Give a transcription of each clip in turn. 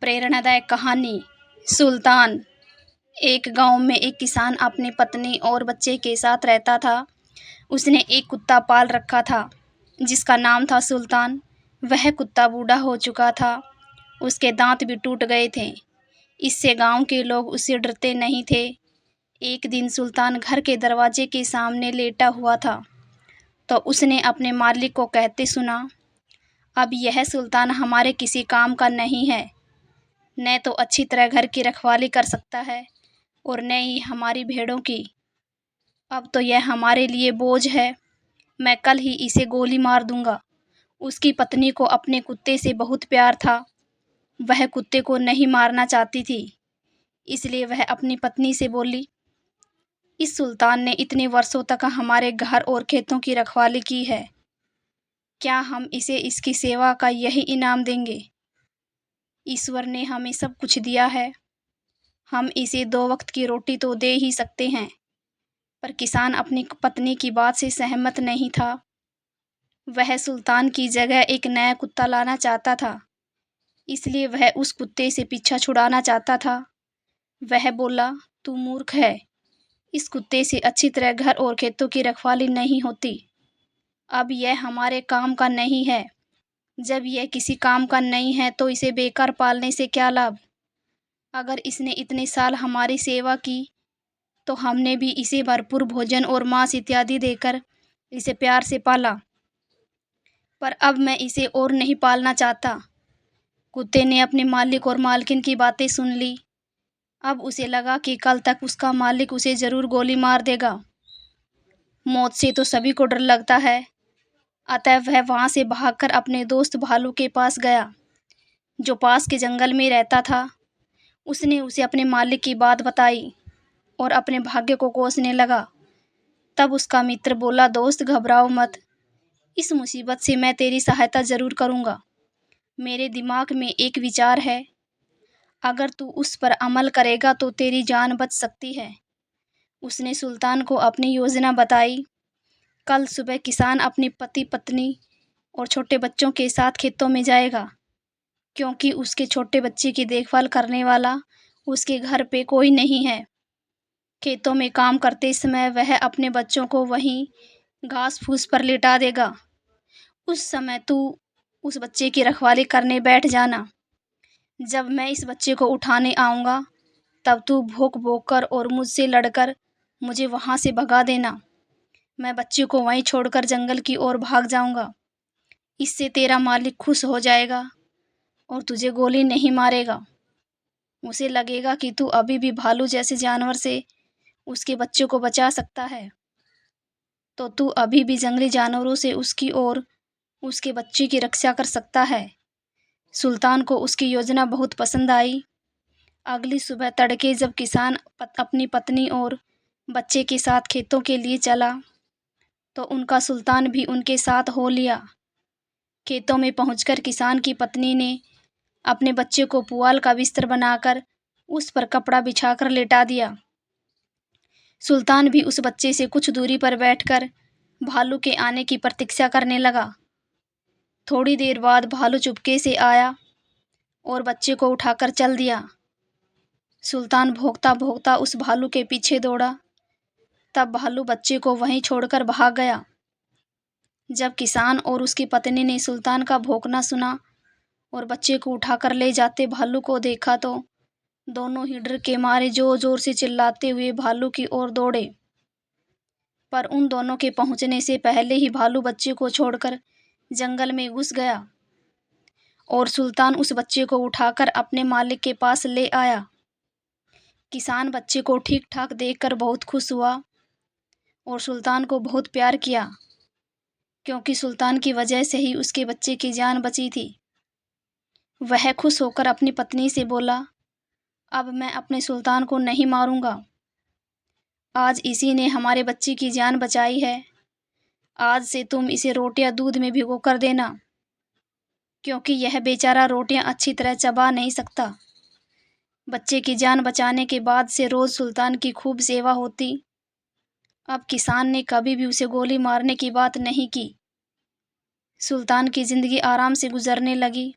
प्रेरणादायक कहानी। सुल्तान। एक गांव में एक किसान अपनी पत्नी और बच्चे के साथ रहता था। उसने एक कुत्ता पाल रखा था जिसका नाम था सुल्तान। वह कुत्ता बूढ़ा हो चुका था, उसके दांत भी टूट गए थे। इससे गांव के लोग उससे डरते नहीं थे। एक दिन सुल्तान घर के दरवाजे के सामने लेटा हुआ था तो उसने अपने मालिक को कहते सुना, अब यह सुल्तान हमारे किसी काम का नहीं है। न तो अच्छी तरह घर की रखवाली कर सकता है और न ही हमारी भेड़ों की। अब तो यह हमारे लिए बोझ है। मैं कल ही इसे गोली मार दूंगा। उसकी पत्नी को अपने कुत्ते से बहुत प्यार था। वह कुत्ते को नहीं मारना चाहती थी, इसलिए वह अपनी पत्नी से बोली, इस सुल्तान ने इतने वर्षों तक हमारे घर और खेतों की रखवाली की है, क्या हम इसे इसकी सेवा का यही इनाम देंगे? ईश्वर ने हमें सब कुछ दिया है, हम इसे 2 वक्त की रोटी तो दे ही सकते हैं। पर किसान अपनी पत्नी की बात से सहमत नहीं था। वह सुल्तान की जगह एक नया कुत्ता लाना चाहता था, इसलिए वह उस कुत्ते से पीछा छुड़ाना चाहता था। वह बोला, तू मूर्ख है, इस कुत्ते से अच्छी तरह घर और खेतों की रखवाली नहीं होती। अब यह हमारे काम का नहीं है। जब यह किसी काम का नहीं है तो इसे बेकार पालने से क्या लाभ? अगर इसने इतने साल हमारी सेवा की तो हमने भी इसे भरपूर भोजन और मांस इत्यादि देकर इसे प्यार से पाला। पर अब मैं इसे और नहीं पालना चाहता। कुत्ते ने अपने मालिक और मालकिन की बातें सुन ली। अब उसे लगा कि कल तक उसका मालिक उसे जरूर गोली मार देगा। मौत से तो सभी को डर लगता है, अतः वह वहां से भागकर अपने दोस्त भालू के पास गया, जो पास के जंगल में रहता था। उसने उसे अपने मालिक की बात बताई और अपने भाग्य को कोसने लगा। तब उसका मित्र बोला, दोस्त घबराओ मत, इस मुसीबत से मैं तेरी सहायता जरूर करूँगा। मेरे दिमाग में एक विचार है, अगर तू उस पर अमल करेगा तो तेरी जान बच सकती है। उसने सुल्तान को अपनी योजना बताई। कल सुबह किसान अपनी पति पत्नी और छोटे बच्चों के साथ खेतों में जाएगा, क्योंकि उसके छोटे बच्चे की देखभाल करने वाला उसके घर पे कोई नहीं है। खेतों में काम करते समय वह अपने बच्चों को वहीं घास फूस पर लिटा देगा। उस समय तू उस बच्चे की रखवाली करने बैठ जाना। जब मैं इस बच्चे को उठाने आऊँगा तब तू भौंक भौंक कर और मुझसे लड़कर मुझे वहाँ से भगा देना। मैं बच्चे को वहीं छोड़कर जंगल की ओर भाग जाऊँगा। इससे तेरा मालिक खुश हो जाएगा और तुझे गोली नहीं मारेगा। उसे लगेगा कि तू अभी भी भालू जैसे जानवर से उसके बच्चे को बचा सकता है, तो तू अभी भी जंगली जानवरों से उसकी और उसके बच्चे की रक्षा कर सकता है। सुल्तान को उसकी योजना बहुत पसंद आई। अगली सुबह तड़के जब किसान अपनी पत्नी और बच्चे के साथ खेतों के लिए चला तो उनका सुल्तान भी उनके साथ हो लिया। खेतों में पहुंचकर किसान की पत्नी ने अपने बच्चे को पुआल का बिस्तर बनाकर उस पर कपड़ा बिछाकर लेटा दिया। सुल्तान भी उस बच्चे से कुछ दूरी पर बैठकर भालू के आने की प्रतीक्षा करने लगा। थोड़ी देर बाद भालू चुपके से आया और बच्चे को उठाकर चल दिया। सुल्तान भौंकता भौंकता उस भालू के पीछे दौड़ा। तब भालू बच्चे को वहीं छोड़कर भाग गया। जब किसान और उसकी पत्नी ने सुल्तान का भौंकना सुना और बच्चे को उठाकर ले जाते भालू को देखा तो दोनों ही डर के मारे जोर जोर से चिल्लाते हुए भालू की ओर दौड़े। पर उन दोनों के पहुंचने से पहले ही भालू बच्चे को छोड़कर जंगल में घुस गया और सुल्तान उस बच्चे को उठाकर अपने मालिक के पास ले आया। किसान बच्चे को ठीक ठाक देखकर बहुत खुश हुआ और सुल्तान को बहुत प्यार किया, क्योंकि सुल्तान की वजह से ही उसके बच्चे की जान बची थी। वह खुश होकर अपनी पत्नी से बोला, अब मैं अपने सुल्तान को नहीं मारूंगा। आज इसी ने हमारे बच्चे की जान बचाई है। आज से तुम इसे रोटियां दूध में भिगो कर देना, क्योंकि यह बेचारा रोटियां अच्छी तरह चबा नहीं सकता। बच्चे की जान बचाने के बाद से रोज सुल्तान की खूब सेवा होती। अब किसान ने कभी भी उसे गोली मारने की बात नहीं की। सुल्तान की जिंदगी आराम से गुजरने लगी।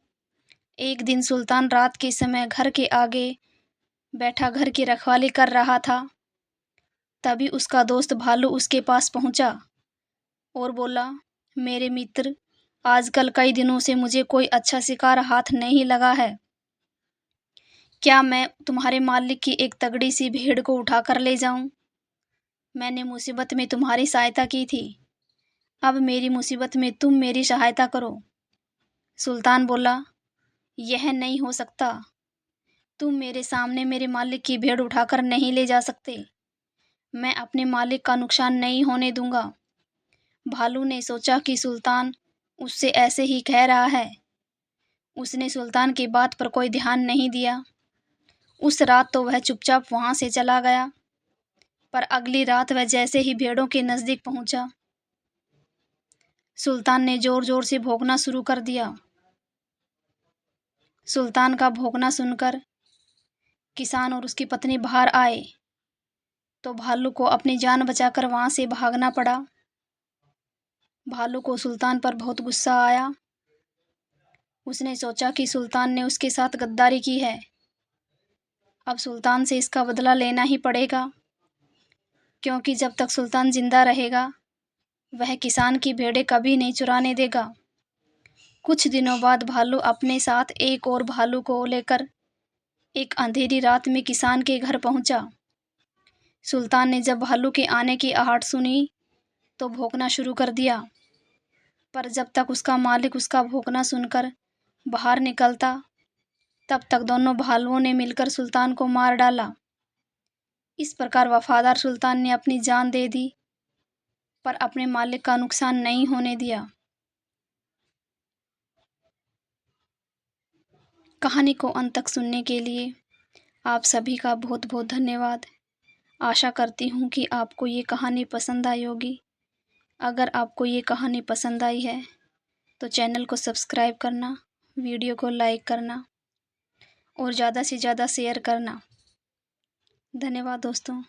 एक दिन सुल्तान रात के समय घर के आगे बैठा घर की रखवाली कर रहा था। तभी उसका दोस्त भालू उसके पास पहुंचा और बोला, मेरे मित्र, आजकल कई दिनों से मुझे कोई अच्छा शिकार हाथ नहीं लगा है। क्या मैं तुम्हारे मालिक की एक तगड़ी सी भेड़ को उठाकर ले जाऊं? मैंने मुसीबत में तुम्हारी सहायता की थी, अब मेरी मुसीबत में तुम मेरी सहायता करो। सुल्तान बोला, यह नहीं हो सकता। तुम मेरे सामने मेरे मालिक की भेड़ उठाकर नहीं ले जा सकते। मैं अपने मालिक का नुकसान नहीं होने दूंगा। भालू ने सोचा कि सुल्तान उससे ऐसे ही कह रहा है। उसने सुल्तान की बात पर कोई ध्यान नहीं दिया। उस रात तो वह चुपचाप वहां से चला गया। पर अगली रात वह जैसे ही भेड़ों के नजदीक पहुंचा, सुल्तान ने जोर जोर से भौंकना शुरू कर दिया। सुल्तान का भौंकना सुनकर किसान और उसकी पत्नी बाहर आए तो भालू को अपनी जान बचाकर वहां से भागना पड़ा। भालू को सुल्तान पर बहुत गुस्सा आया। उसने सोचा कि सुल्तान ने उसके साथ गद्दारी की है, अब सुल्तान से इसका बदला लेना ही पड़ेगा, क्योंकि जब तक सुल्तान जिंदा रहेगा वह किसान की भेड़ें कभी नहीं चुराने देगा। कुछ दिनों बाद भालू अपने साथ एक और भालू को लेकर एक अंधेरी रात में किसान के घर पहुंचा। सुल्तान ने जब भालू के आने की आहट सुनी तो भौंकना शुरू कर दिया, पर जब तक उसका मालिक उसका भौंकना सुनकर बाहर निकलता तब तक दोनों भालुओं ने मिलकर सुल्तान को मार डाला। इस प्रकार वफादार सुल्तान ने अपनी जान दे दी, पर अपने मालिक का नुकसान नहीं होने दिया। कहानी को अंत तक सुनने के लिए आप सभी का बहुत बहुत धन्यवाद। आशा करती हूँ कि आपको ये कहानी पसंद आई होगी। अगर आपको ये कहानी पसंद आई है तो चैनल को सब्सक्राइब करना, वीडियो को लाइक करना और ज़्यादा से ज़्यादा शेयर करना। धन्यवाद दोस्तों।